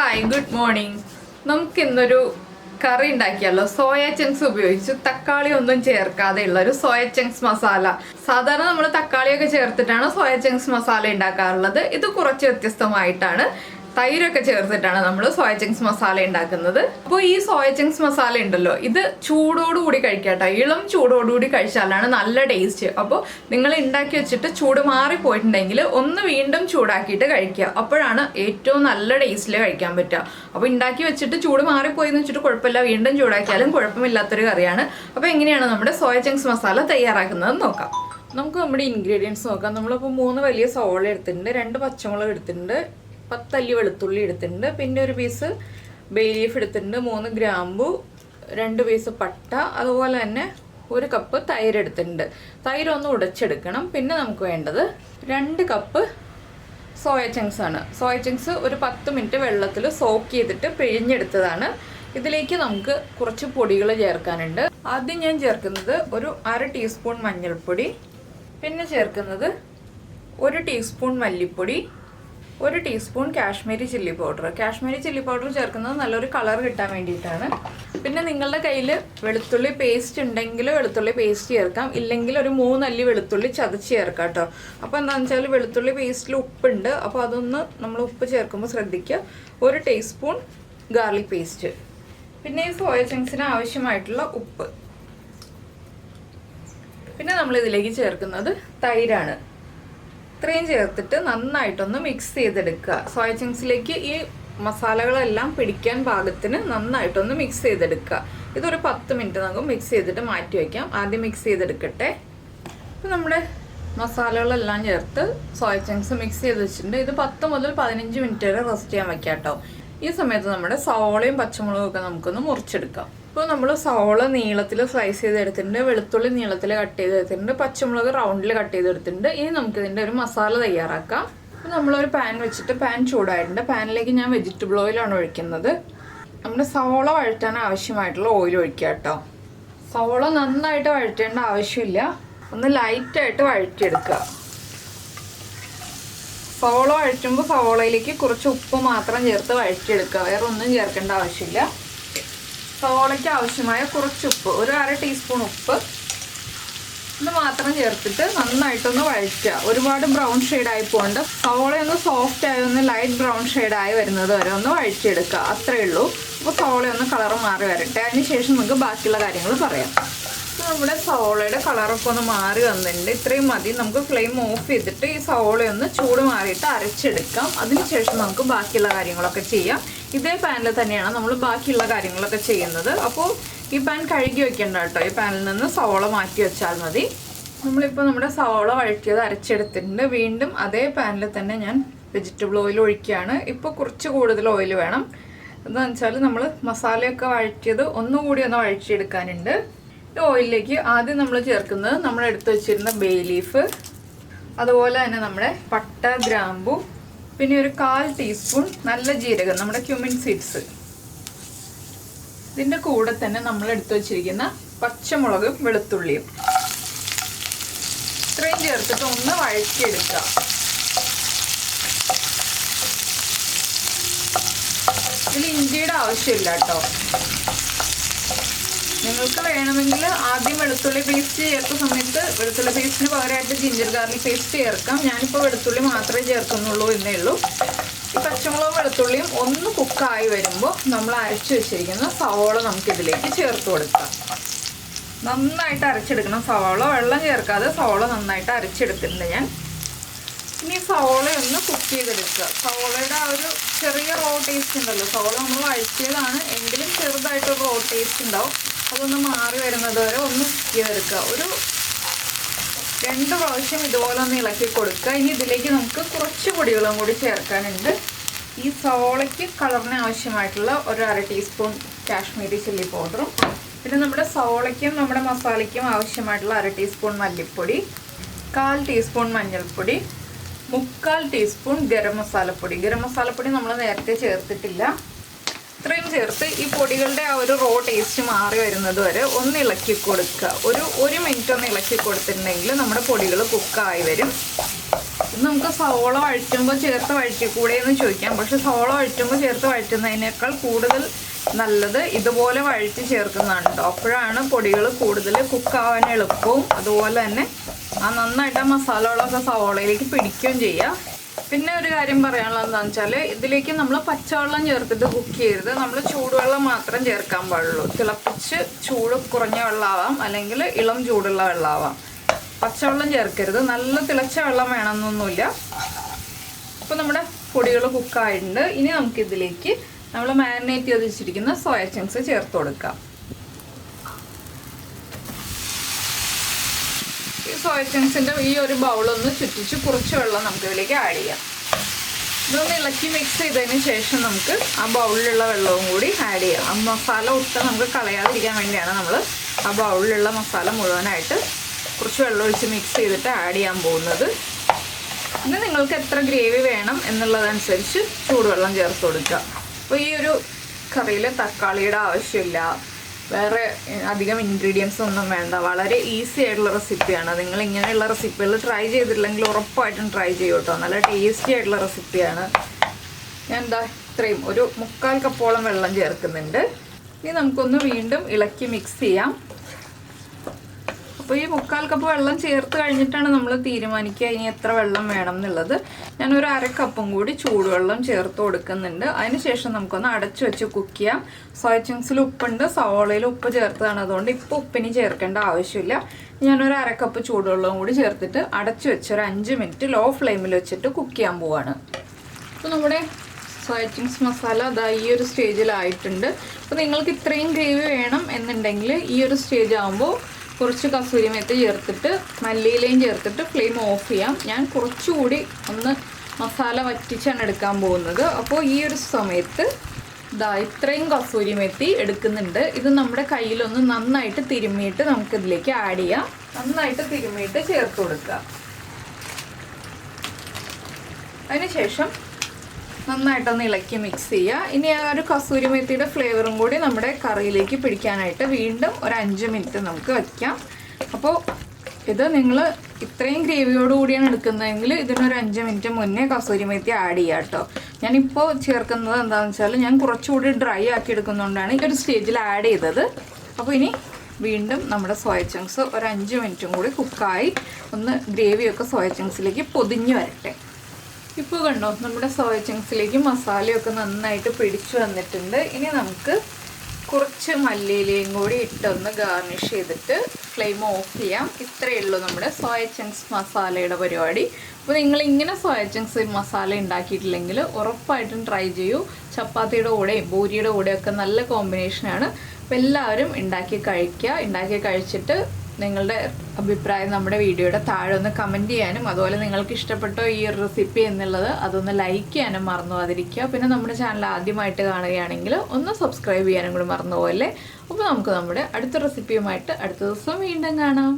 Hi good morning. നമുക്ക് ഇന്നൊരു കറി ഉണ്ടാക്കിയല്ലോ. Soya chunks ഉപയോഗിച്ച് തക്കാളി ഒന്നും ചേർക്കാതെയുള്ള ഒരു സോയ ചങ്ക്സ് മസാല. സാധാരണ നമ്മൾ തക്കാളിയൊക്കെ ചേർത്തിട്ടാണ് സോയ ചങ്ക്സ് മസാല ഉണ്ടാക്കാറുള്ളത്. ഇത് കുറച്ച് വ്യത്യസ്തമായിട്ടാണ്. തൈരൊക്കെ ചേർത്തിട്ടാണ് നമ്മൾ സോയ ചങ്ക്സ് മസാല ഉണ്ടാക്കുന്നത്. അപ്പോൾ ഈ സോയ ചങ്ക്സ് മസാല ഉണ്ടല്ലോ, ഇത് ചൂടോടുകൂടി കഴിക്കാട്ടോ. ഇളം ചൂടോടുകൂടി കഴിച്ചാലാണ് നല്ല ടേസ്റ്റ്. അപ്പോൾ നിങ്ങൾ ഉണ്ടാക്കി വെച്ചിട്ട് ചൂട് മാറിപ്പോയിട്ടുണ്ടെങ്കിൽ ഒന്ന് വീണ്ടും ചൂടാക്കിയിട്ട് കഴിക്കുക. അപ്പോഴാണ് ഏറ്റവും നല്ല ടേസ്റ്റിൽ കഴിക്കാൻ പറ്റുക. അപ്പോൾ ഉണ്ടാക്കി വെച്ചിട്ട് ചൂട് മാറിപ്പോയി എന്ന് വെച്ചിട്ട് കുഴപ്പമില്ല, വീണ്ടും ചൂടാക്കിയാലും കുഴപ്പമില്ലാത്തൊരു കറിയാണ്. അപ്പോൾ എങ്ങനെയാണ് നമ്മുടെ സോയ ചങ്ക്സ് മസാല തയ്യാറാക്കുന്നത് നോക്കാം. നമുക്ക് നമ്മുടെ ഇൻഗ്രീഡിയൻസ് നോക്കാം. നമ്മളിപ്പോൾ 3 വലിയ സവോള എടുത്തിട്ടുണ്ട്, 2 പച്ചമുളക് എടുത്തിട്ടുണ്ട്, 10 അല്ലി വെളുത്തുള്ളി എടുത്തിട്ടുണ്ട്, പിന്നെ ഒരു പീസ് ബേ ലീഫ് എടുത്തിട്ടുണ്ട്, 3 ഗ്രാമ്പു, 2 പീസ് പട്ട, അതുപോലെ തന്നെ 1 കപ്പ് തൈര് എടുത്തിട്ടുണ്ട്. തൈര് ഒന്ന് ഉടച്ചെടുക്കണം. പിന്നെ നമുക്ക് വേണ്ടത് 2 കപ്പ് സോയ ചങ്ക്സ് ആണ്. സോയ ചങ്ക്സ് ഒരു 10 മിനിറ്റ് വെള്ളത്തിൽ സോക്ക് ചെയ്തിട്ട് പിഴിഞ്ഞെടുത്തതാണ്. ഇതിലേക്ക് നമുക്ക് കുറച്ച് പൊടികൾ ചേർക്കാനുണ്ട്. ആദ്യം ഞാൻ ചേർക്കുന്നത് ഒരു 1/2 ടീസ്പൂൺ മഞ്ഞൾപ്പൊടി, പിന്നെ ചേർക്കുന്നത് 1 ടീസ്പൂൺ മല്ലിപ്പൊടി, 1 teaspoon Kashmiri chilli powder. Kashmiri chilli powder ചേർക്കുന്നത് നല്ലൊരു കളർ കിട്ടാൻ വേണ്ടിയിട്ടാണ്. പിന്നെ നിങ്ങളുടെ കയ്യിൽ വെളുത്തുള്ളി പേസ്റ്റ് ഉണ്ടെങ്കിൽ വെളുത്തുള്ളി പേസ്റ്റ് ചേർക്കാം, ഇല്ലെങ്കിൽ ഒരു 3 അല്ലി വെളുത്തുള്ളി ചതച്ച് ചേർക്കാം കേട്ടോ. അപ്പോൾ എന്താണെന്ന് വെച്ചാൽ വെളുത്തുള്ളി പേസ്റ്റിൽ ഉപ്പുണ്ട്, അപ്പോൾ അതൊന്ന് നമ്മൾ ഉപ്പ് ചേർക്കുമ്പോൾ ശ്രദ്ധിക്കുക. 1 ടീസ്പൂൺ ഗാർലിക് പേസ്റ്റ്, പിന്നെ ഈ സോയ ചങ്ക്സിന് ആവശ്യമായിട്ടുള്ള ഉപ്പ്. പിന്നെ നമ്മൾ ഇതിലേക്ക് ചേർക്കുന്നത് തൈരാണ്. ഇത്രയും ചേർത്തിട്ട് നന്നായിട്ടൊന്ന് മിക്സ് ചെയ്തെടുക്കുക. സോയ ചങ്ക്സിലേക്ക് ഈ മസാലകളെല്ലാം പിടിക്കാൻ പാകത്തിന് നന്നായിട്ടൊന്ന് മിക്സ് ചെയ്തെടുക്കുക. ഇതൊരു 10 മിനിറ്റ് നമുക്ക് മിക്സ് ചെയ്തിട്ട് മാറ്റി വയ്ക്കാം. ആദ്യം മിക്സ് ചെയ്തെടുക്കട്ടെ. ഇപ്പം നമ്മുടെ മസാലകളെല്ലാം ചേർത്ത് സോയ ചങ്ക്സ് മിക്സ് ചെയ്ത് വെച്ചിട്ടുണ്ട്. ഇത് 10 മുതൽ 15 മിനിറ്റ് വരെ റെസ്റ്റ് ചെയ്യാൻ വയ്ക്കാം കേട്ടോ. ഈ സമയത്ത് നമ്മുടെ സവോളയും പച്ചമുളകും ഒക്കെ നമുക്കൊന്ന് മുറിച്ചെടുക്കാം. ഇപ്പോൾ നമ്മൾ സവോള നീളത്തിൽ സ്ലൈസ് ചെയ്തെടുത്തിട്ടുണ്ട്, വെളുത്തുള്ളി നീളത്തിൽ കട്ട് ചെയ്തെടുത്തിട്ടുണ്ട്, പച്ചമുളക് റൗണ്ടിൽ കട്ട് ചെയ്തെടുത്തിട്ടുണ്ട്. ഇനി നമുക്കിതിൻ്റെ ഒരു മസാല തയ്യാറാക്കാം. അപ്പോൾ നമ്മളൊരു പാൻ വെച്ചിട്ട് പാൻ ചൂടായിട്ടുണ്ട്. പാനിലേക്ക് ഞാൻ വെജിറ്റബിൾ ഓയിലാണ് ഒഴിക്കുന്നത്. നമ്മുടെ സവോള വഴറ്റാൻ ആവശ്യമായിട്ടുള്ള ഓയിൽ ഒഴിക്കുക കേട്ടോ. സവോള നന്നായിട്ട് വഴറ്റേണ്ട ആവശ്യമില്ല, ഒന്ന് ലൈറ്റായിട്ട് വഴറ്റിയെടുക്കുക. സവോള വഴറ്റുമ്പോൾ സവോളയിലേക്ക് കുറച്ച് ഉപ്പ് മാത്രം ചേർത്ത് വഴറ്റിയെടുക്കുക, വേറെ ഒന്നും ചേർക്കേണ്ട ആവശ്യമില്ല. സവോളയ്ക്ക് ആവശ്യമായ കുറച്ച് ഉപ്പ്, ഒരു 1/2 ടീസ്പൂൺ ഉപ്പ്, ഇത് മാത്രം ചേർത്തിട്ട് നന്നായിട്ടൊന്ന് വഴറ്റുക. ഒരുപാട് ബ്രൗൺ ഷെയ്ഡായി പോകണ്ട. സവോളയൊന്ന് സോഫ്റ്റ് ആയി ഒന്ന് ലൈറ്റ് ബ്രൗൺ ഷെയ്ഡായി വരുന്നത് വരെ ഒന്ന് വഴറ്റിയെടുക്കുക, അത്രയേ ഉള്ളൂ. അപ്പോൾ സവോളയൊന്ന് കളർ മാറി വരട്ടെ, അതിന് ശേഷം നമുക്ക് ബാക്കിയുള്ള കാര്യങ്ങൾ പറയാം. നമ്മുടെ സവോളയുടെ കളറൊക്കെ ഒന്ന് മാറി വന്നിട്ടുണ്ട്. ഇത്രയും മതി. നമുക്ക് ഫ്ലെയിം ഓഫ് ചെയ്തിട്ട് ഈ സവോളയൊന്ന് ചൂട് മാറിയിട്ട് അരച്ചെടുക്കാം. അതിനുശേഷം നമുക്ക് ബാക്കിയുള്ള കാര്യങ്ങളൊക്കെ ചെയ്യാം. ഇതേ പാനിൽ തന്നെയാണ് നമ്മൾ ബാക്കിയുള്ള കാര്യങ്ങളൊക്കെ ചെയ്യുന്നത്. അപ്പോൾ ഈ പാൻ കഴുകി വെക്കേണ്ട കേട്ടോ. ഈ പാനിൽ നിന്ന് സവോള മാറ്റി വെച്ചാൽ മതി. നമ്മളിപ്പോൾ നമ്മുടെ സവോള വഴറ്റിയത് അരച്ചെടുത്തിട്ടുണ്ട്. വീണ്ടും അതേ പാനിൽ തന്നെ ഞാൻ വെജിറ്റബിൾ ഓയിൽ ഒഴിക്കുകയാണ്. ഇപ്പോൾ കുറച്ച് കൂടുതൽ ഓയിൽ വേണം. എന്താണെന്ന് വെച്ചാൽ നമ്മൾ മസാലയൊക്കെ വഴറ്റിയത് ഒന്നുകൂടി ഒന്ന് വഴറ്റിയെടുക്കാനുണ്ട്. ഓയിലിലേക്ക് ആദ്യം നമ്മൾ ചേർക്കുന്നത് നമ്മൾ എടുത്ത് വെച്ചിരുന്ന ബേ ലീഫ്, അതുപോലെ തന്നെ നമ്മുടെ പട്ട, ഗ്രാമ്പു, പിന്നെ ഒരു 1/4 ടീസ്പൂൺ നല്ല ജീരകം, നമ്മുടെ ക്യുമിൻ സീഡ്സ്. ഇതിൻ്റെ കൂടെ തന്നെ നമ്മൾ എടുത്ത് വെച്ചിരിക്കുന്ന പച്ചമുളകും വെളുത്തുള്ളിയും ഇത്രയും ചേർത്തിട്ട് ഒന്ന് വഴറ്റിയെടുക്കുക. ഇതിൽ ഇഞ്ചിയുടെ ആവശ്യമില്ല കേട്ടോ. നിങ്ങൾക്ക് വേണമെങ്കിൽ ആദ്യം വെളുത്തുള്ളി പേസ്റ്റ് ചേർത്ത സമയത്ത് വെളുത്തുള്ളി പേസ്റ്റിന് പകരമായിട്ട് ജിഞ്ചർ ഗാർലിക് പേസ്റ്റ് ചേർക്കാം. ഞാനിപ്പോൾ വെളുത്തുള്ളി മാത്രമേ ചേർക്കുന്നുള്ളൂ എന്നേ ഉള്ളൂ. ഈ പച്ചമുളകും വെളുത്തുള്ളിയും ഒന്ന് കുക്കായി വരുമ്പോൾ നമ്മൾ അരച്ചു വെച്ചിരിക്കുന്ന സവോള നമുക്കിതിലേക്ക് ചേർത്ത് കൊടുക്കാം. നന്നായിട്ട് അരച്ചെടുക്കണം സവോള, വെള്ളം ചേർക്കാതെ സവോള നന്നായിട്ട് അരച്ചെടുത്തിട്ടുണ്ട് ഞാൻ. ഇനി സവോളയൊന്ന് കുക്ക് ചെയ്തെടുക്കുക. സവോളയുടെ ആ ഒരു ചെറിയ റോ ടേസ്റ്റ് ഉണ്ടല്ലോ, സവോള നമ്മൾ വഴറ്റിയതാണ് എങ്കിലും ചെറുതായിട്ടൊരു റോ ടേസ്റ്റ് ഉണ്ടാവും. അതൊന്ന് മാറി വരുന്നത് വരെ ഒന്ന് കുക്ക് ചെയ്തെടുക്കുക. ഒരു 2 പ്രാവശ്യം ഇതുപോലെ ഒന്ന് ഇളക്കി കൊടുക്കുക. ഇനി ഇതിലേക്ക് നമുക്ക് കുറച്ച് പൊടികളും കൂടി ചേർക്കാനുണ്ട്. ഈ സവോളയ്ക്ക് കളറിന് ആവശ്യമായിട്ടുള്ള ഒരു 1/2 ടീസ്പൂൺ കാശ്മീരി ചില്ലി പൗഡറും, പിന്നെ നമ്മുടെ സവോളയ്ക്കും നമ്മുടെ മസാലയ്ക്കും ആവശ്യമായിട്ടുള്ള 1/2 ടീസ്പൂൺ മല്ലിപ്പൊടി, 1/4 ടീസ്പൂൺ മഞ്ഞൾപ്പൊടി, 3/4 ടീസ്പൂൺ ഗരം മസാലപ്പൊടി. ഗരം മസാലപ്പൊടി നമ്മൾ നേരത്തെ ചേർത്തിട്ടില്ല. ഇത്രയും ചേർത്ത് ഈ പൊടികളുടെ ആ ഒരു റോ ടേസ്റ്റ് മാറി വരുന്നത് വരെ ഒന്ന് ഇളക്കി കൊടുക്കുക. ഒരു മിനിറ്റ് ഒന്ന് ഇളക്കി കൊടുത്തിട്ടുണ്ടെങ്കിൽ നമ്മുടെ പൊടികൾ കുക്കായി വരും. നമുക്ക് സവോള വഴറ്റുമ്പോൾ ചേർത്ത് വഴറ്റിക്കൂടെ എന്ന് ചോദിക്കാം. പക്ഷെ സവോള വഴറ്റുമ്പോൾ ചേർത്ത് വഴറ്റുന്നതിനേക്കാൾ കൂടുതൽ നല്ലത് ഇതുപോലെ വഴറ്റി ചേർക്കുന്നതാണ് കേട്ടോ. അപ്പോഴാണ് പൊടികൾ കൂടുതൽ കുക്കാവാൻ എളുപ്പവും അതുപോലെ തന്നെ നന്നായിട്ട് ആ മസാലകളൊക്കെ സവോളയിലേക്ക് പിടിക്കുകയും ചെയ്യുക. പിന്നെ ഒരു കാര്യം പറയാനുള്ളത് എന്താണെന്ന് വെച്ചാൽ ഇതിലേക്ക് നമ്മൾ പച്ചവെള്ളം ചേർത്തിട്ട് കുക്ക് ചെയ്യരുത്. നമ്മൾ ചൂടുവെള്ളം മാത്രം ചേർക്കാൻ പാടുള്ളൂ. തിളപ്പിച്ച് ചൂട് കുറഞ്ഞ വെള്ളമാവാം, അല്ലെങ്കിൽ ഇളം ചൂടുള്ള വെള്ളമാവാം. പച്ചവെള്ളം ചേർക്കരുത്. നല്ല തിളച്ച വെള്ളം വേണമെന്നൊന്നുമില്ല. അപ്പോൾ നമ്മുടെ പൊടികൾ കുക്കായിട്ടുണ്ട്. ഇനി നമുക്കിതിലേക്ക് നമ്മൾ മാരിനേറ്റ് ചെയ്ത് വെച്ചിരിക്കുന്ന സോയ ചങ്ക്സ് ചേർത്ത് കൊടുക്കാം. ഈ സോയ ചങ്ക്സിൻ്റെ ഈ ഒരു ബൗളൊന്ന് ചുറ്റിച്ച് കുറച്ച് വെള്ളം നമുക്ക് ഇതിലേക്ക് ആഡ് ചെയ്യാം. ഇതൊന്ന് ഇളക്കി മിക്സ് ചെയ്തതിന് ശേഷം നമുക്ക് ആ ബൗളിലുള്ള വെള്ളവും കൂടി ആഡ് ചെയ്യാം. ആ മസാല ഒട്ടും നമുക്ക് കളയാതിരിക്കാൻ വേണ്ടിയാണ് നമ്മൾ ആ ബൗളിലുള്ള മസാല മുഴുവനായിട്ട് കുറച്ച് വെള്ളം ഒഴിച്ച് മിക്സ് ചെയ്തിട്ട് ആഡ് ചെയ്യാൻ പോകുന്നത്. പിന്നെ നിങ്ങൾക്ക് എത്ര ഗ്രേവി വേണം എന്നുള്ളതനുസരിച്ച് ചൂടുവെള്ളം ചേർത്ത് കൊടുക്കുക. അപ്പോൾ ഈ ഒരു കറിയിൽ തക്കാളിയുടെ ആവശ്യമില്ല, വേറെ അധികം ഇൻഗ്രീഡിയൻസ് ഒന്നും വേണ്ട. വളരെ ഈസി ആയിട്ടുള്ള റെസിപ്പിയാണ്. നിങ്ങൾ ഇങ്ങനെയുള്ള റെസിപ്പികൾ ട്രൈ ചെയ്തിട്ടില്ലെങ്കിൽ ഉറപ്പായിട്ടും ട്രൈ ചെയ്യും കേട്ടോ. നല്ല ടേസ്റ്റി ആയിട്ടുള്ള റെസിപ്പിയാണ്. ഞാൻ എന്താ ഇത്രയും ഒരു 3/4 കപ്പോളം വെള്ളം ചേർക്കുന്നുണ്ട്. ഇനി നമുക്കൊന്ന് വീണ്ടും ഇളക്കി മിക്സ് ചെയ്യാം. അപ്പോൾ ഈ 3/4 കപ്പ് വെള്ളം ചേർത്ത് കഴിഞ്ഞിട്ടാണ് നമ്മൾ തീരുമാനിക്കുക ഇനി എത്ര വെള്ളം വേണം എന്നുള്ളത്. ഞാനൊരു 1/2 കപ്പും കൂടി ചൂടുവെള്ളം ചേർത്ത് കൊടുക്കുന്നുണ്ട്. അതിനുശേഷം നമുക്കൊന്ന് അടച്ചു വെച്ച് കുക്ക് ചെയ്യാം. സോയ ചങ്ക്സിൽ ഉപ്പുണ്ട്, സവോളയിൽ ഉപ്പ് ചേർത്തതാണ്. അതുകൊണ്ട് ഇപ്പോൾ ഉപ്പിനി ചേർക്കേണ്ട ആവശ്യമില്ല. ഞാനൊരു 1/2 കപ്പ് ചൂടുവെള്ളവും കൂടി ചേർത്തിട്ട് അടച്ചു വെച്ച് ഒരു 5 മിനിറ്റ് ലോ ഫ്ലെയിമിൽ വെച്ചിട്ട് കുക്ക് ചെയ്യാൻ പോവാണ്. അപ്പോൾ നമ്മുടെ സോയ ചങ്ക്സ് മസാല അതാ ഈ ഒരു സ്റ്റേജിലായിട്ടുണ്ട്. അപ്പോൾ നിങ്ങൾക്ക് ഇത്രയും ഗ്രേവി വേണം എന്നുണ്ടെങ്കിൽ ഈ ഒരു സ്റ്റേജ് ആകുമ്പോൾ കുറച്ച് കസൂരി മേത്തി ചേർത്തിട്ട് മല്ലിയിലയും ചേർത്തിട്ട് ഫ്ലെയിം ഓഫ് ചെയ്യാം. ഞാൻ കുറച്ചുകൂടി ഒന്ന് മസാല വറ്റിച്ചാണ് എടുക്കാൻ പോകുന്നത്. അപ്പോൾ ഈ ഒരു സമയത്ത് ഇത്രയും കസൂരി മേത്തി എടുക്കുന്നുണ്ട്. ഇത് നമ്മുടെ കയ്യിലൊന്ന് നന്നായിട്ട് തിരുമ്മിയിട്ട് നമുക്കിതിലേക്ക് ആഡ് ചെയ്യാം. നന്നായിട്ട് തിരുമ്മിയിട്ട് ചേർത്ത് കൊടുക്കുക. അതിനുശേഷം നന്നായിട്ടൊന്ന് ഇളക്കി മിക്സ് ചെയ്യുക. ഇനി ആ ഒരു കസൂരി മേത്തിയുടെ ഫ്ലേവറും കൂടി നമ്മുടെ കറിയിലേക്ക് പിടിക്കാനായിട്ട് വീണ്ടും ഒരു 5 മിനിറ്റ് നമുക്ക് വയ്ക്കാം. അപ്പോൾ ഇത് നിങ്ങൾ ഇത്രയും ഗ്രേവിയോടുകൂടിയാണ് എടുക്കുന്നതെങ്കിൽ ഇതിനൊരു 5 മിനിറ്റ് മുന്നേ കസൂരി മേത്തി ആഡ് ചെയ്യുക കേട്ടോ. ഞാനിപ്പോൾ ചേർക്കുന്നത് എന്താണെന്ന് വെച്ചാൽ ഞാൻ കുറച്ചുകൂടി ഡ്രൈ ആക്കി എടുക്കുന്നതുകൊണ്ടാണ് ഈ ഒരു സ്റ്റേജിൽ ആഡ് ചെയ്തത്. അപ്പോൾ ഇനി വീണ്ടും നമ്മുടെ സോയ ചങ്ക്സ് ഒരു 5 മിനിറ്റും കൂടി കുക്കായി ഒന്ന് ഗ്രേവിയൊക്കെ സോയ ചങ്ക്സിലേക്ക് പൊതിഞ്ഞ് വരട്ടെ. ഇപ്പോൾ കണ്ടോ നമ്മുടെ സോയ ചങ്ക്സിലേക്ക് മസാലയൊക്കെ നന്നായിട്ട് പിടിച്ചു വന്നിട്ടുണ്ട്. ഇനി നമുക്ക് കുറച്ച് മല്ലിയിലയും കൂടി ഇട്ടൊന്ന് ഗാർണിഷ് ചെയ്തിട്ട് ഫ്ലെയിം ഓഫ് ചെയ്യാം. ഇത്രയേ ഉള്ളൂ നമ്മുടെ സോയ ചങ്ക്സ് മസാലയുടെ പരിപാടി. അപ്പോൾ നിങ്ങൾ ഇങ്ങനെ സോയ ചങ്ക്സ് മസാല ഉണ്ടാക്കിയിട്ടില്ലെങ്കിൽ ഉറപ്പായിട്ടും ട്രൈ ചെയ്യൂ. ചപ്പാത്തിയുടെ കൂടെയും പൂരിയുടെ കൂടെയൊക്കെ നല്ല കോമ്പിനേഷനാണ്. അപ്പോൾ എല്ലാവരും ഉണ്ടാക്കി കഴിക്കുക. ഉണ്ടാക്കി കഴിച്ചിട്ട് നിങ്ങളുടെ അഭിപ്രായം നമ്മുടെ വീഡിയോയുടെ താഴെ ഒന്ന് കമൻറ്റ് ചെയ്യാനും അതുപോലെ നിങ്ങൾക്ക് ഇഷ്ടപ്പെട്ടോ ഈ ഒരു റെസിപ്പി എന്നുള്ളത് അതൊന്ന് ലൈക്ക് ചെയ്യാനും മറന്നു പോകാതിരിക്കുക. പിന്നെ നമ്മുടെ ചാനൽ ആദ്യമായിട്ട് കാണുകയാണെങ്കിൽ ഒന്ന് സബ്സ്ക്രൈബ് ചെയ്യാനും കൂടി മറന്നു പോകല്ലേ. അപ്പോൾ നമുക്ക് നമ്മുടെ അടുത്ത റെസിപ്പിയുമായിട്ട് അടുത്ത ദിവസം വീണ്ടും കാണാം.